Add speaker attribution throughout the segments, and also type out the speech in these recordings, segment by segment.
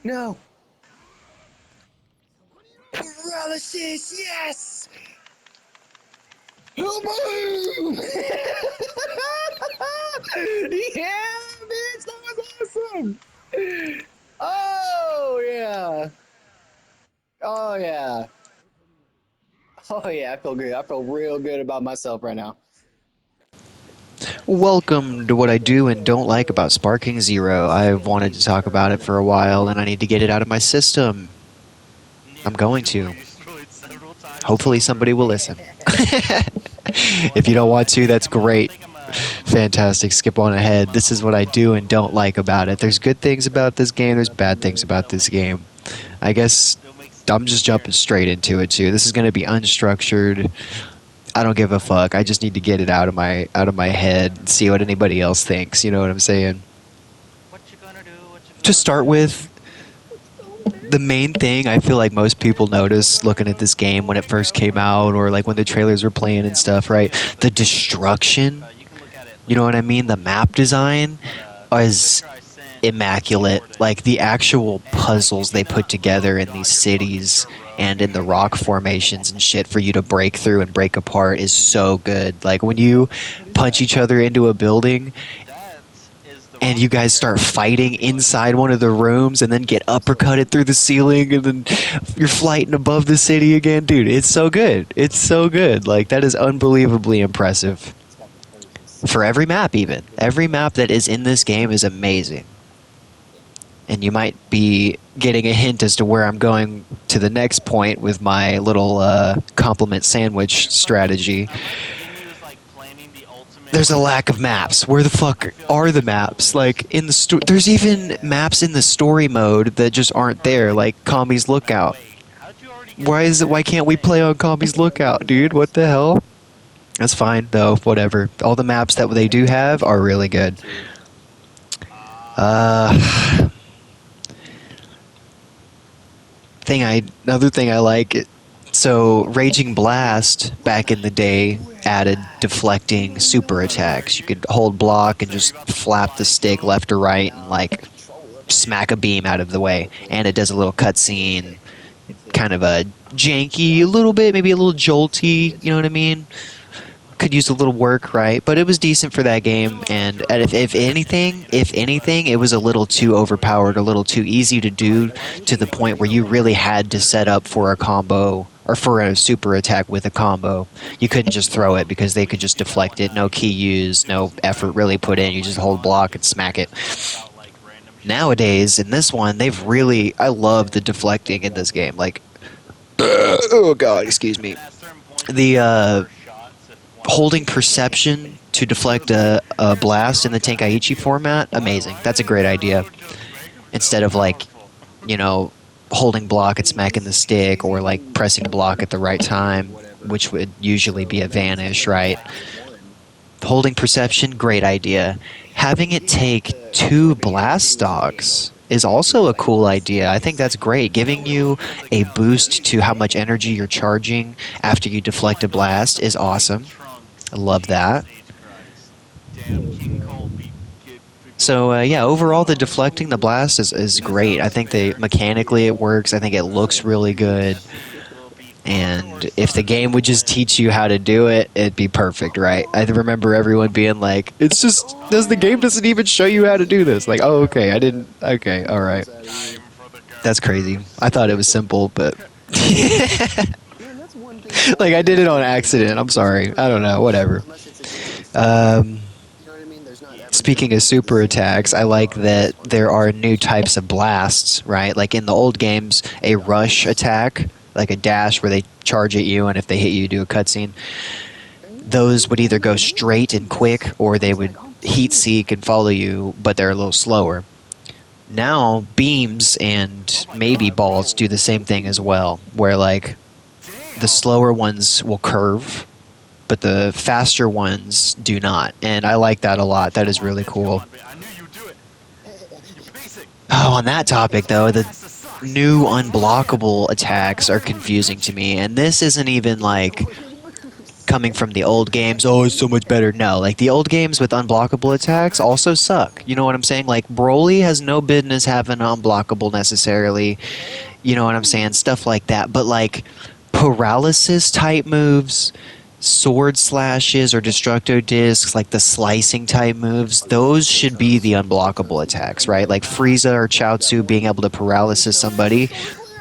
Speaker 1: No. Paralysis, yes! Oh, boom! Yeah, bitch, that was awesome! Oh, yeah. Oh, yeah. Oh, yeah, I feel good. I feel real good about myself right now.
Speaker 2: Welcome to what I do and don't like about Sparking Zero. I've wanted to talk about it for a while and I need to get it out of my system. I'm going to. Hopefully somebody will listen. If you don't want to, that's great. Fantastic. Skip on ahead. This is what I do and don't like about it. There's good things about this game, there's bad things about this game. I guess I'm just jumping straight into it too. This is going to be unstructured. I don't give a fuck. I just need to get it out of my head and see what anybody else thinks. You know what I'm saying? To start with, the main thing I feel like most people notice looking at this game when it first came out or like when the trailers were playing and stuff, right? The destruction. You know what I mean? The map design is immaculate. Like the actual puzzles they put together in these cities and in the rock formations and shit for you to break through and break apart is so good. Like when you punch each other into a building and you guys start fighting inside one of the rooms and then get uppercutted through the ceiling and then you're flying above the city again. Dude, it's so good. It's so good. Like that is unbelievably impressive. For every map even. Every map that is in this game is amazing. And you might be getting a hint as to where I'm going to the next point with my little compliment sandwich strategy. There's a lack of maps. Where the fuck are the maps? Like in the there's even maps in the story mode that just aren't there, like Kami's Lookout. Why can't we play on Kami's Lookout, dude? What the hell? That's fine though, whatever. All the maps that they do have are really good. Another thing I like, so Raging Blast back in the day added deflecting super attacks. You could hold block and just flap the stick left or right and like smack a beam out of the way. And it does a little cutscene, kind of a janky, a little bit, maybe a little jolty, you know what I mean? Could use a little work, right? But it was decent for that game, and if anything, it was a little too overpowered, a little too easy to do, to the point where you really had to set up for a combo or for a super attack with a combo. You couldn't just throw it because they could just deflect it. No key used, no effort really put in. You just hold block and smack it. Nowadays, in this one, I love the deflecting in this game. Like, oh god, excuse me. The holding perception to deflect a blast in the Tenkaichi format, amazing. That's a great idea. Instead of like, holding block and smacking the stick, or like pressing block at the right time, which would usually be a vanish, right? Holding perception, great idea. Having it take 2 blast stocks is also a cool idea. I think that's great. Giving you a boost to how much energy you're charging after you deflect a blast is awesome. I love that. So overall the deflecting the blast is great. I think mechanically it works. I think it looks really good. And if the game would just teach you how to do it, it'd be perfect, right? I remember everyone being like, the game doesn't even show you how to do this. Like, oh, okay, okay, alright. That's crazy. I thought it was simple, but like I did it on accident. I'm sorry. I don't know. Whatever. Speaking of super attacks, I like that there are new types of blasts, right? Like in the old games, a rush attack, like a dash where they charge at you, and if they hit you, do a cutscene. Those would either go straight and quick, or they would heat seek and follow you, but they're a little slower. Now, beams and maybe balls do the same thing as well, where like the slower ones will curve, but the faster ones do not. And I like that a lot. That is really cool. Oh, on that topic, though, the new unblockable attacks are confusing to me. And this isn't even like coming from the old games, oh, it's so much better. No, like the old games with unblockable attacks also suck. You know what I'm saying? Like Broly has no business having unblockable necessarily. You know what I'm saying? Stuff like that. But like paralysis type moves, sword slashes or destructo discs, like the slicing type moves, those should be the unblockable attacks, right? Like Frieza or Chaozu being able to paralysis somebody,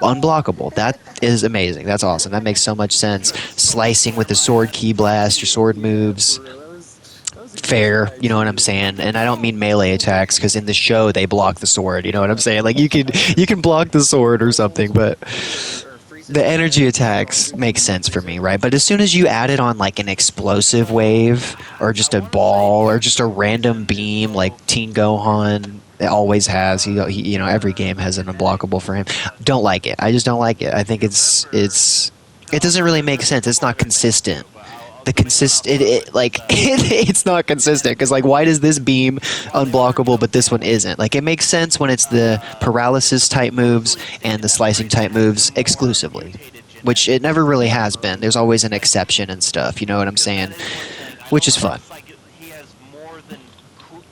Speaker 2: unblockable. That is amazing. That's awesome. That makes so much sense. Slicing with the sword key blast, your sword moves, fair, you know what I'm saying? And I don't mean melee attacks because in the show they block the sword, you know what I'm saying? Like you can block the sword or something, but the energy attacks make sense for me, right? But as soon as you add it on like an explosive wave or just a ball or just a random beam like Teen Gohan always has, he you know, every game has an unblockable for him. Don't like it. I just don't like it. I think it doesn't really make sense. It's not consistent. It's not consistent because like why does this beam unblockable but this one isn't? Like it makes sense when it's the paralysis type moves and the slicing type moves exclusively, which it never really has been. There's always an exception and stuff, you know what I'm saying, which is fun.
Speaker 3: He has more than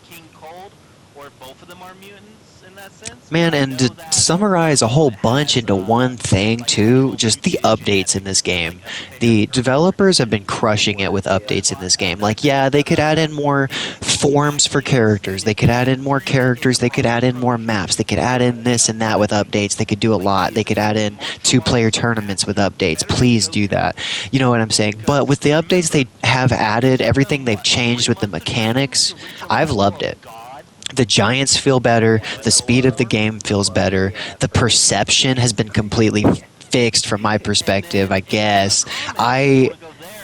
Speaker 3: King Cold, or both of them are mutants in that sense.
Speaker 2: Man, and to summarize a whole bunch into one thing, too, just the updates in this game. The developers have been crushing it with updates in this game. Like, yeah, they could add in more forms for characters. They could add in more characters. They could add in more maps. They could add in this and that with updates. They could do a lot. They could add in 2-player tournaments with updates. Please do that. You know what I'm saying? But with the updates they have added, everything they've changed with the mechanics, I've loved it. The giants feel better. The speed of the game feels better. The perception has been completely fixed from my perspective, I guess. I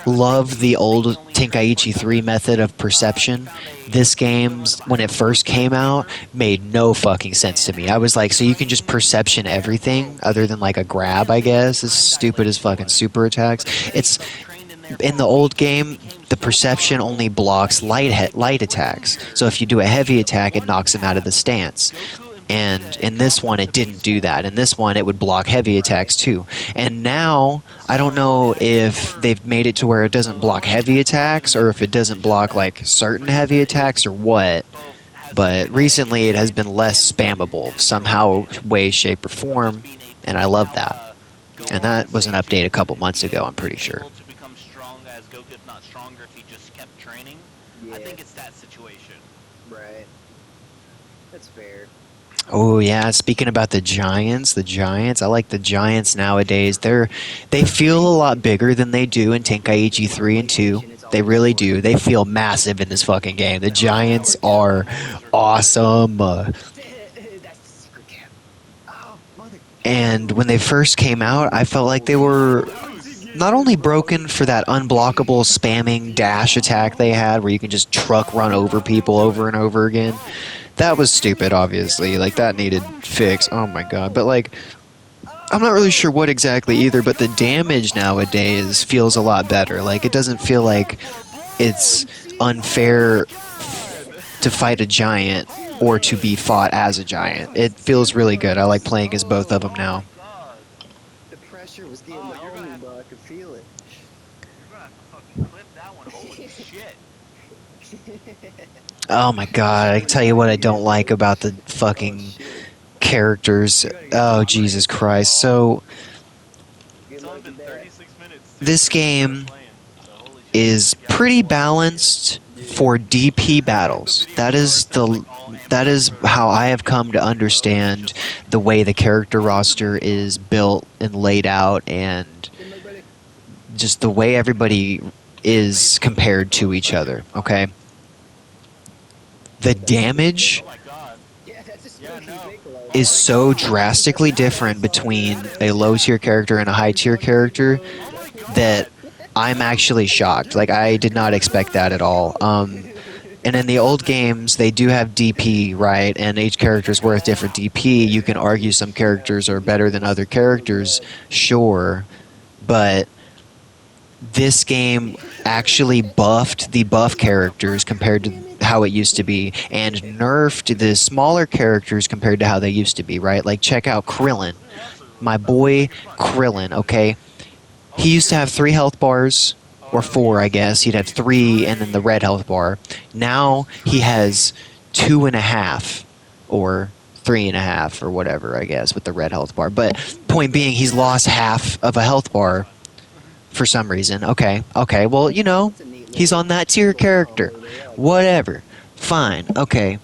Speaker 2: love the old Tenkaichi 3 method of perception. This game, when it first came out, made no fucking sense to me. I was like, so you can just perception everything other than like a grab, I guess? As stupid as fucking super attacks. It's in the old game, the perception only blocks light attacks. So if you do a heavy attack, it knocks him out of the stance. And in this one, it didn't do that. In this one, it would block heavy attacks too. And now, I don't know if they've made it to where it doesn't block heavy attacks or if it doesn't block like certain heavy attacks or what. But recently, it has been less spammable somehow, way, shape, or form. And I love that. And that was an update a couple months ago, I'm pretty sure.
Speaker 3: Goku, if not stronger, if he just kept training. Yeah. I think it's that situation.
Speaker 1: Right. That's fair.
Speaker 2: Oh yeah, speaking about the Giants, I like the Giants nowadays. They feel a lot bigger than they do in Tenkaichi 3 and 2. They really do. They feel massive in this fucking game. The Giants are awesome. And when they first came out, I felt like they were not only broken for that unblockable spamming dash attack they had where you can just truck run over people over and over again. That was stupid, obviously. Like, that needed fix. Oh my god. But, like, I'm not really sure what exactly either, but the damage nowadays feels a lot better. Like, it doesn't feel like it's unfair to fight a giant or to be fought as a giant. It feels really good. I like playing as both of them now.
Speaker 1: The pressure was getting on me, bro. I could feel it.
Speaker 3: You're gonna have to fucking clip that one. Holy shit.
Speaker 2: Oh my god, I can tell you what I don't like about the fucking characters. Oh, Jesus Christ. So, this game is pretty balanced for DP battles. That is how I have come to understand the way the character roster is built and laid out, and just the way everybody is compared to each other, okay? The damage is so drastically different between a low tier character and a high tier character that I'm actually shocked. Like, I did not expect that at all. And in the old games, they do have DP, right? And each character is worth different DP. You can argue some characters are better than other characters, sure. But this game actually buffed the buff characters compared to how it used to be, and nerfed the smaller characters compared to how they used to be, right? Like, check out Krillin. My boy Krillin, okay? He used to have 3 health bars, or 4, I guess. He'd have 3 and then the red health bar. Now he has 2.5 or 3.5 or whatever, I guess, with the red health bar. But point being, he's lost half of a health bar for some reason. Okay, well, he's on that tier character. Whatever. Fine, okay.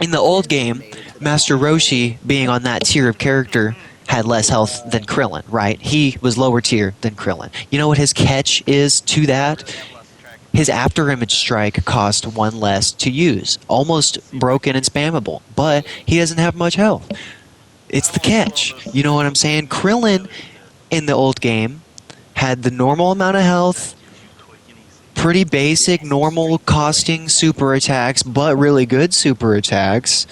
Speaker 2: In the old game, Master Roshi, being on that tier of character, had less health than Krillin, right? He was lower tier than Krillin. You know what his catch is to that? His after image strike cost 1 less to use. Almost broken and spammable, but he doesn't have much health. It's the catch. You know what I'm saying? Krillin, in the old game, had the normal amount of health, pretty basic, normal costing super attacks, but really good super attacks.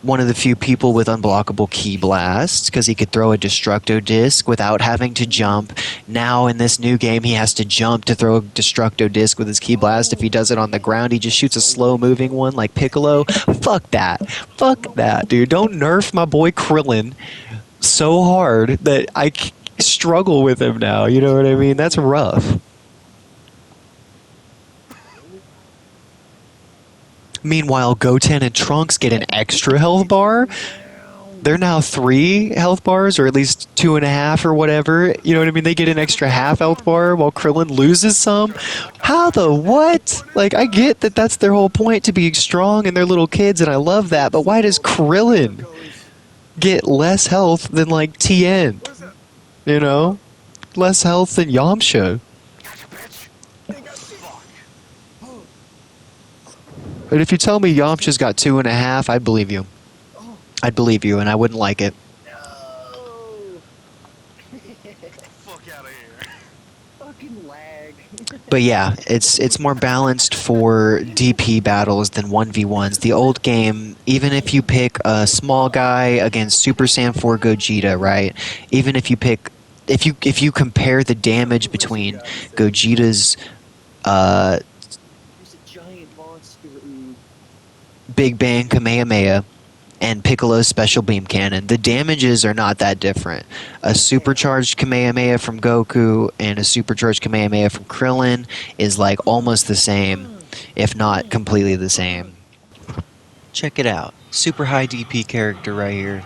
Speaker 2: One of the few people with unblockable Ki Blasts, because he could throw a Destructo Disc without having to jump. Now in this new game, he has to jump to throw a Destructo Disc with his Ki Blast. If he does it on the ground, he just shoots a slow-moving one like Piccolo. Fuck that. Fuck that, dude. Don't nerf my boy Krillin so hard that I struggle with him now. You know what I mean? That's rough. Meanwhile, Goten and Trunks get an extra health bar. They're now 3 health bars, or at least 2.5 or whatever. You know what I mean? They get an extra half health bar while Krillin loses some. How the what? Like, I get that that's their whole point, to be strong and they're little kids, and I love that. But why does Krillin get less health than, like, Tien? You know? Less health than Yamcha. But if you tell me Yamcha's got 2.5, I'd believe you. I'd believe you, and I wouldn't like it.
Speaker 1: No.
Speaker 3: Fuck out of here.
Speaker 1: Fucking lag.
Speaker 2: But yeah, it's more balanced for DP battles than 1v1s. The old game, even if you pick a small guy against Super Saiyan 4 Gogeta, right? Even if you pick, if you compare the damage between Gogeta's
Speaker 1: There's a giant monster.
Speaker 2: Big Bang Kamehameha and Piccolo's Special Beam Cannon, the damages are not that different. A supercharged Kamehameha from Goku and a supercharged Kamehameha from Krillin is like almost the same, if not completely the same. Check it out. Super high DP character right here.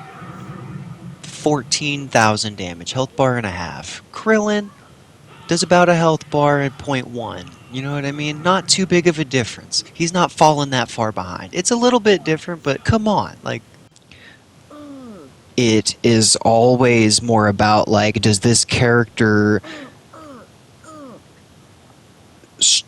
Speaker 2: 14,000 damage, health bar and a half. Krillin does about a health bar at 0.1. You know what I mean? Not too big of a difference. He's not fallen that far behind. It's a little bit different, but come on. Like, it is always more about, like, does this character... Is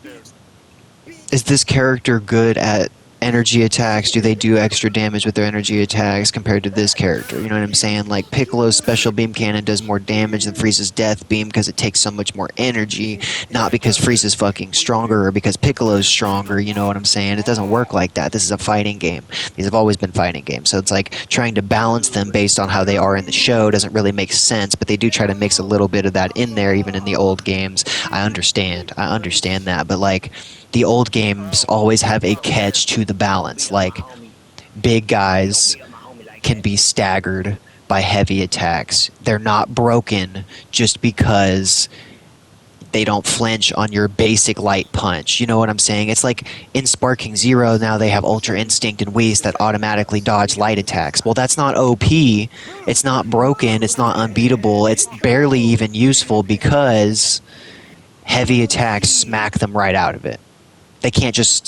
Speaker 2: this character good at energy attacks? Do they do extra damage with their energy attacks compared to this character? You know what I'm saying? Like, Piccolo's Special Beam Cannon does more damage than Frieza's Death Beam because it takes so much more energy, not because Frieza's fucking stronger or because Piccolo's stronger. You know what I'm saying? It doesn't work like that. This is a fighting game. These have always been fighting games. So it's like trying to balance them based on how they are in the show doesn't really make sense, but they do try to mix a little bit of that in there even in the old games. I understand that, but like, the old games always have a catch to the balance. Like, big guys can be staggered by heavy attacks. They're not broken just because they don't flinch on your basic light punch. You know what I'm saying? It's like in Sparking Zero, now they have Ultra Instinct and Whis that automatically dodge light attacks. Well, that's not OP. It's not broken. It's not unbeatable. It's barely even useful because heavy attacks smack them right out of it.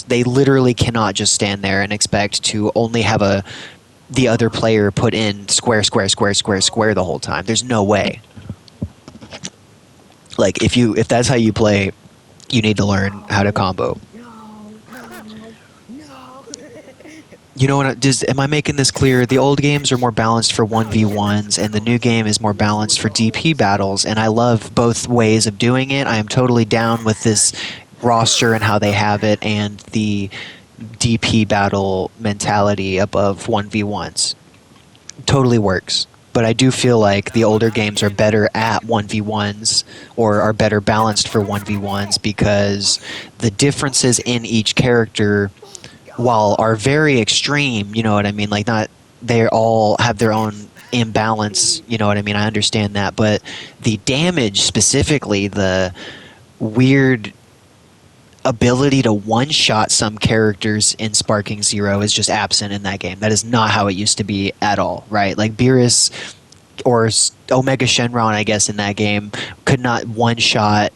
Speaker 2: They literally cannot just stand there and expect to only have the other player put in square the whole time. There's no way. Like, if that's how you play, you need to learn how to combo. You know what? Am I making this clear? The old games are more balanced for 1v1s, and the new game is more balanced for DP battles, and I love both ways of doing it. I am totally down with this roster and how they have it, and the DP battle mentality above 1v1s. Totally works. But I do feel like the older games are better at 1v1s, or are better balanced for 1v1s, because the differences in each character, while are very extreme, you know what I mean? Like, not, they all have their own imbalance, you know what I mean? I understand that, but the damage specifically, the weird ability to one-shot some characters in Sparking Zero is just absent in that game. That is not how it used to be at all, right? Like Beerus or Omega Shenron, I guess, in that game could not one-shot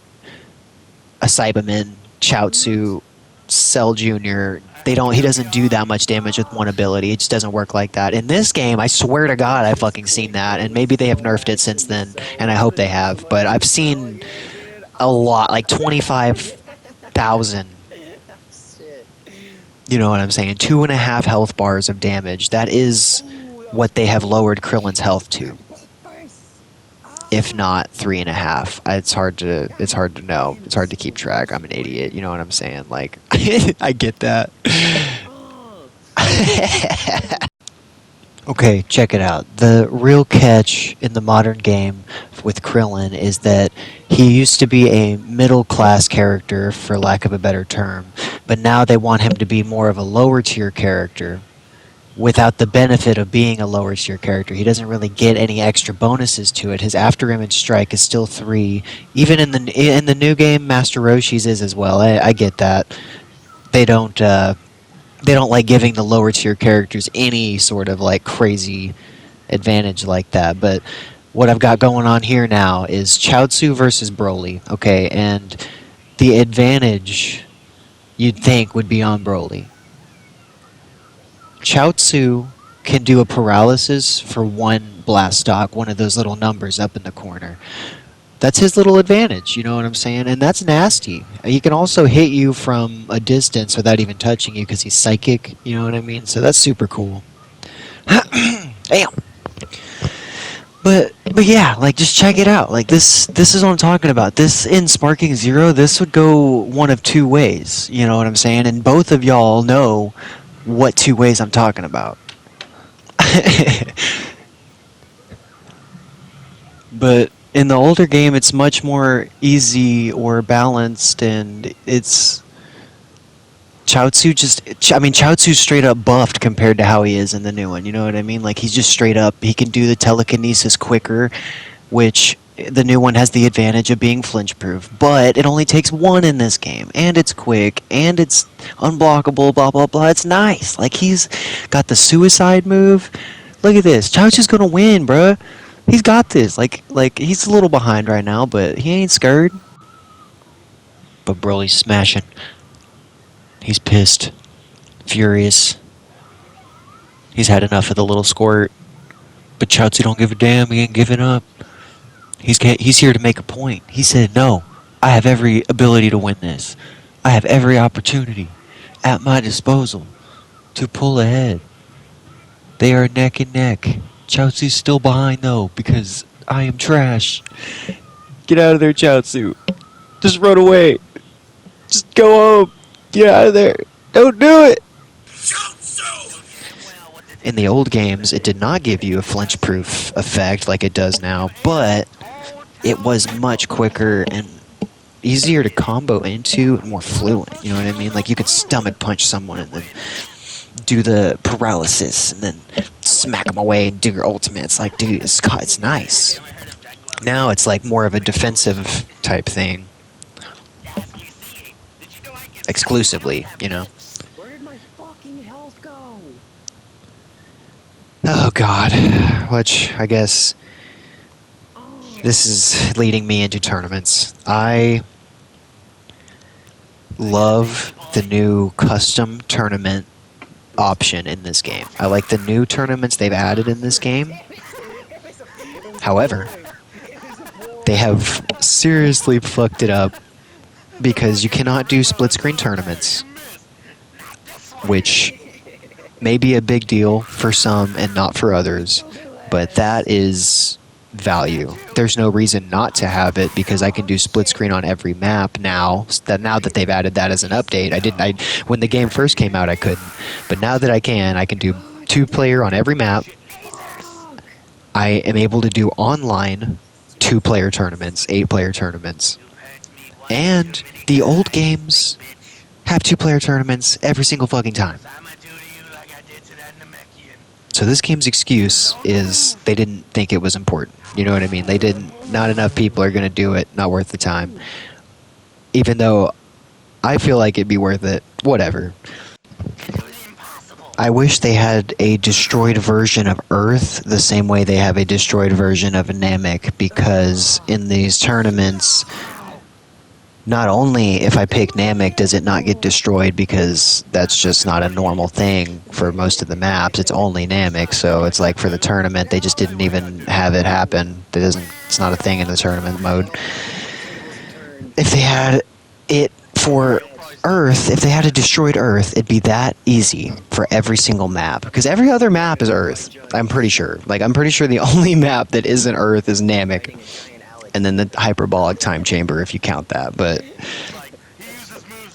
Speaker 2: a Cyberman, Chaozu, Cell Jr. He doesn't do that much damage with one ability. It just doesn't work like that. In this game, I swear to God, I've fucking seen that, and maybe they have nerfed it since then, and I hope they have. But I've seen a lot, like 25,000. You know what I'm saying? 2.5 health bars of damage. That is what they have lowered Krillin's health to. If not 3.5. It's hard to know. It's hard to keep track. I'm an idiot. You know what I'm saying? Like, I get that. Okay, check it out. The real catch in the modern game with Krillin is that he used to be a middle-class character, for lack of a better term, but now they want him to be more of a lower-tier character without the benefit of being a lower-tier character. He doesn't really get any extra bonuses to it. His after-image strike is still 3. Even in the new game, Master Roshi's is as well. I get that. They don't like giving the lower tier characters any sort of like crazy advantage like that. But what I've got going on here now is Chaozu versus Broly, okay, and the advantage you'd think would be on Broly. Chaozu can do a paralysis for 1 blast stock, one of those little numbers up in the corner. That's his little advantage, you know what I'm saying? And that's nasty. He can also hit you from a distance without even touching you because he's psychic, you know what I mean? So that's super cool. Damn. But yeah, like just check it out. Like this is what I'm talking about. This in Sparking Zero, this would go one of 2 ways, you know what I'm saying? And both of y'all know what 2 ways I'm talking about. But in the older game, it's much more easy or balanced, and it's Chaozu's straight up buffed compared to how he is in the new one. You know what I mean? Like he's just straight up. He can do the telekinesis quicker, which the new one has the advantage of being flinch proof. But it only takes 1 in this game, and it's quick, and it's unblockable. Blah blah blah. It's nice. Like he's got the suicide move. Look at this. Chaozu's gonna win, bruh. He's got this. Like he's a little behind right now, but he ain't scared. But Broly's smashing. He's pissed, furious. He's had enough of the little squirt. But Chaozu don't give a damn. He ain't giving up. He's here to make a point. He said, "No, I have every ability to win this. I have every opportunity at my disposal to pull ahead. They are neck and neck. Chaozu's still behind though, because I am trash. Get out of there, Chaozu. Just run away. Just go home. Get out of there. Don't do it." In the old games, it did not give you a flinch-proof effect like it does now, but it was much quicker and easier to combo into and more fluent. You know what I mean? Like you could stomach punch someone and then do the paralysis and then smack them away and do your ultimate. It's like, dude, it's nice. Now it's like more of a defensive type thing. Exclusively, you know.
Speaker 4: Where did my fucking health go?
Speaker 2: Oh god. Which, I guess, this is leading me into tournaments. I love the new custom tournament option in this game. I like the new tournaments they've added in this game. However, they have seriously fucked it up because you cannot do split screen tournaments, which may be a big deal for some and not for others, but that is value. There's no reason not to have it because I can do split screen on every map now. Now that they've added that as an update, when the game first came out I couldn't, but now that I can do 2-player on every map. I am able to do online 2-player tournaments, 8-player tournaments, and the old games have 2-player tournaments every single fucking time. So this game's excuse is they didn't think it was important. You know what I mean? Not enough people are going to do it, not worth the time. Even though I feel like it'd be worth it. Whatever.
Speaker 3: Impossible.
Speaker 2: I wish they had a destroyed version of Earth the same way they have a destroyed version of Namek, because in these tournaments, not only if I pick Namek does it not get destroyed, because that's just not a normal thing for most of the maps. It's only Namek, so it's like for the tournament they just didn't even have it happen. It's not a thing in the tournament mode. If they had it for Earth, if they had a destroyed Earth, it'd be that easy for every single map. Because every other map is Earth, I'm pretty sure. Like, I'm pretty sure the only map that isn't Earth is Namek. And then the hyperbolic time chamber, if you count that. But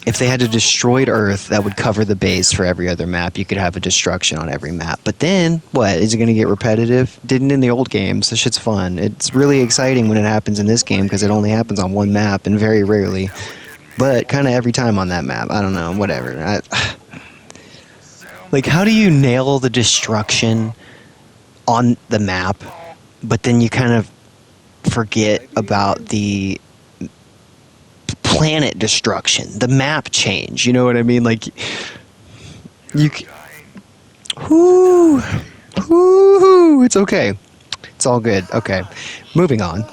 Speaker 2: if they had a destroyed Earth, that would cover the base for every other map. You could have a destruction on every map. But then, what? Is it going to get repetitive? Didn't in the old games. This shit's fun. It's really exciting when it happens in this game, because it only happens on one map, and very rarely. But kind of every time on that map. I don't know. Whatever. Like, how do you nail the destruction on the map, but then you kind of forget about the planet destruction, the map change? You know what I mean? Like, you whoo, it's okay. It's all good. Okay. Moving on.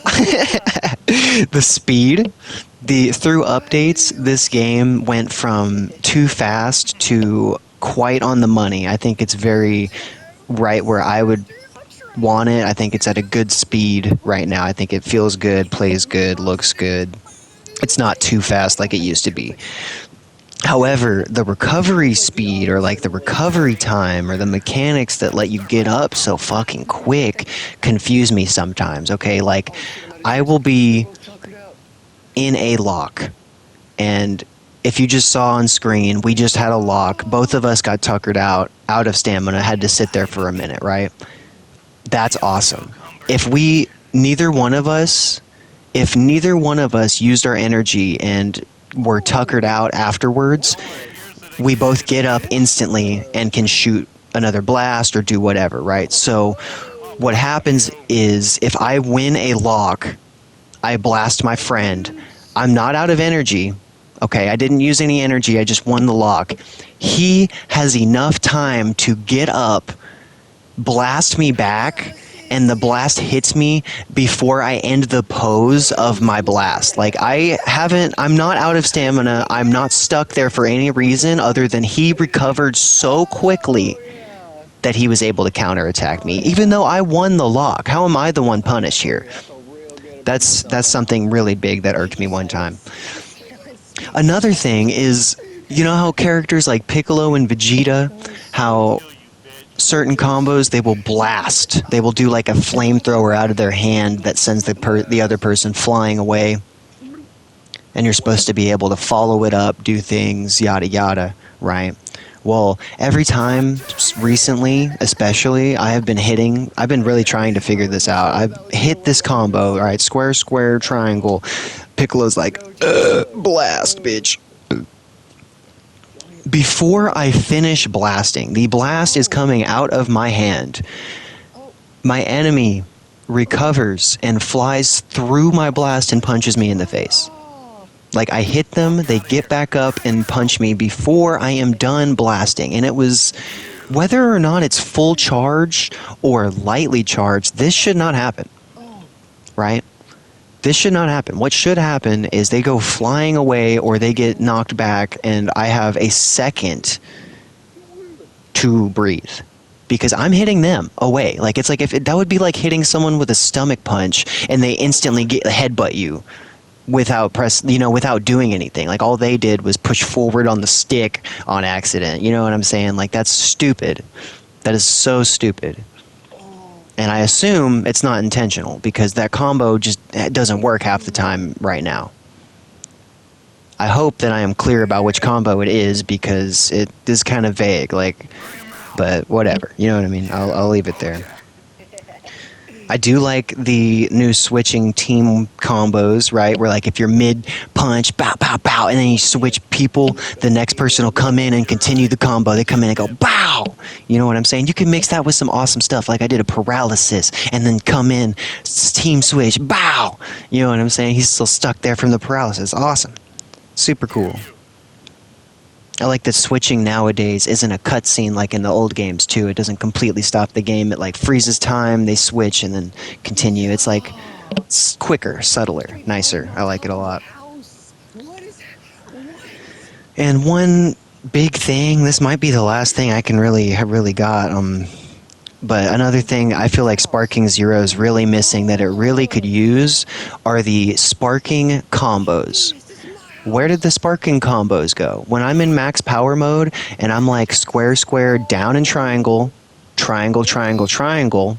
Speaker 2: The speed. Through updates, this game went from too fast to quite on the money. I think it's very right where I would want it. I think it's at a good speed right now. I think it feels good, plays good, looks good. It's not too fast like it used to be. However, the recovery speed, or like the recovery time, or the mechanics that let you get up so fucking quick confuse me sometimes, okay? Like, I will be in a lock, and if you just saw on screen, we just had a lock. Both of us got tuckered out of stamina, had to sit there for a minute, right? That's awesome. If neither one of us used our energy and were tuckered out afterwards, we both get up instantly and can shoot another blast or do whatever, right? So what happens is, if I win a lock, I blast my friend. I'm not out of energy. Okay, I didn't use any energy. I just won the lock. He has enough time to get up, blast me back, and the blast hits me before I end the pose of my blast. Like, I'm not out of stamina. I'm not stuck there for any reason other than he recovered so quickly that he was able to counterattack me, even though I won the lock. How am I the one punished here? That's something really big that irked me one time. Another thing is, you know how characters like Piccolo and Vegeta, how certain combos they will blast. They will do like a flamethrower out of their hand that sends the other person flying away. And you're supposed to be able to follow it up, do things, yada yada, right? Well, every time recently, especially, I've been really trying to figure this out. I've hit this combo, all right, square, square, triangle. Piccolo's like, blast, bitch. Before I finish blasting, the blast is coming out of my hand. My enemy recovers and flies through my blast and punches me in the face. Like, I hit them, they get back up and punch me before I am done blasting. And it was, whether or not it's full charge or lightly charged, this should not happen. Right? This should not happen. What should happen is they go flying away or they get knocked back, and I have a second to breathe. Because I'm hitting them away. Like, it's like that would be like hitting someone with a stomach punch and they instantly headbutt you without doing anything. Like, all they did was push forward on the stick on accident. You know what I'm saying? Like, that's stupid. That is so stupid. And I assume it's not intentional, because that combo just doesn't work half the time right now. I hope that I am clear about which combo it is, because it is kind of vague, like, but whatever. You know what I mean? I'll leave it there. I do like the new switching team combos, right? Where, like, if you're mid-punch, bow, bow, bow, and then you switch people, the next person will come in and continue the combo. They come in and go, bow! You know what I'm saying? You can mix that with some awesome stuff. Like, I did a paralysis, and then come in, team switch, bow! You know what I'm saying? He's still stuck there from the paralysis. Awesome. Super cool. I like that switching nowadays isn't a cutscene like in the old games too. It doesn't completely stop the game. It like freezes time, they switch and then continue. It's like it's quicker, subtler, nicer. I like it a lot.
Speaker 4: House. What is what?
Speaker 2: And one big thing, this might be the last thing I can really got. But another thing I feel like Sparking Zero is really missing that it really could use are the sparking combos. Where did the sparking combos go? When I'm in max power mode and I'm like square, square, down and triangle, triangle, triangle, triangle,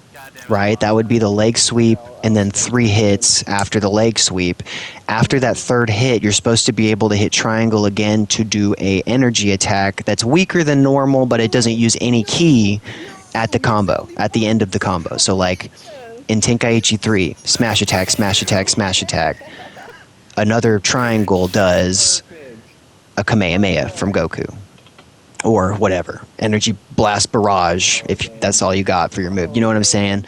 Speaker 2: right? That would be the leg sweep and then 3 hits after the leg sweep. After that third hit, you're supposed to be able to hit triangle again to do a energy attack that's weaker than normal, but it doesn't use any key at the combo, at the end of the combo. So like in Tenkaichi 3, smash attack, smash attack, smash attack. Another triangle does a Kamehameha from Goku. Or whatever. Energy Blast Barrage, if that's all you got for your move. You know what I'm saying?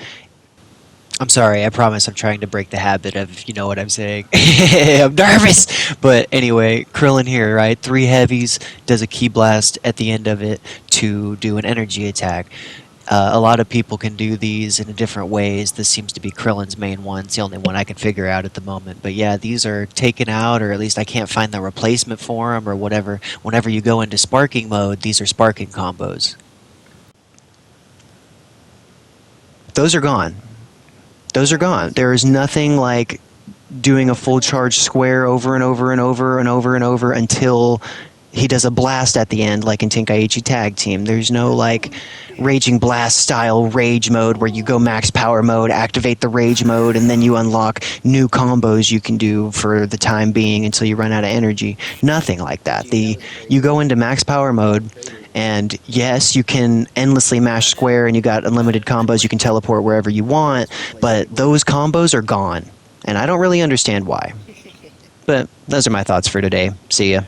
Speaker 2: I'm sorry, I promise I'm trying to break the habit of, you know what I'm saying. I'm nervous! But anyway, Krillin here, right? 3 heavies, does a Ki Blast at the end of it to do an energy attack. A lot of people can do these in different ways. This seems to be Krillin's main one. It's the only one I can figure out at the moment. But yeah, these are taken out, or at least I can't find the replacement for them, or whatever. Whenever you go into sparking mode, these are sparking combos. Those are gone. Those are gone. There is nothing like doing a full charge square over and over and over and over and over until he does a blast at the end, like in Tenkaichi Tag Team. There's no like Raging Blast style rage mode where you go max power mode, activate the rage mode, and then you unlock new combos you can do for the time being until you run out of energy. Nothing like that. You go into max power mode, and yes, you can endlessly mash square and you got unlimited combos, you can teleport wherever you want, but those combos are gone. And I don't really understand why. But those are my thoughts for today. See ya.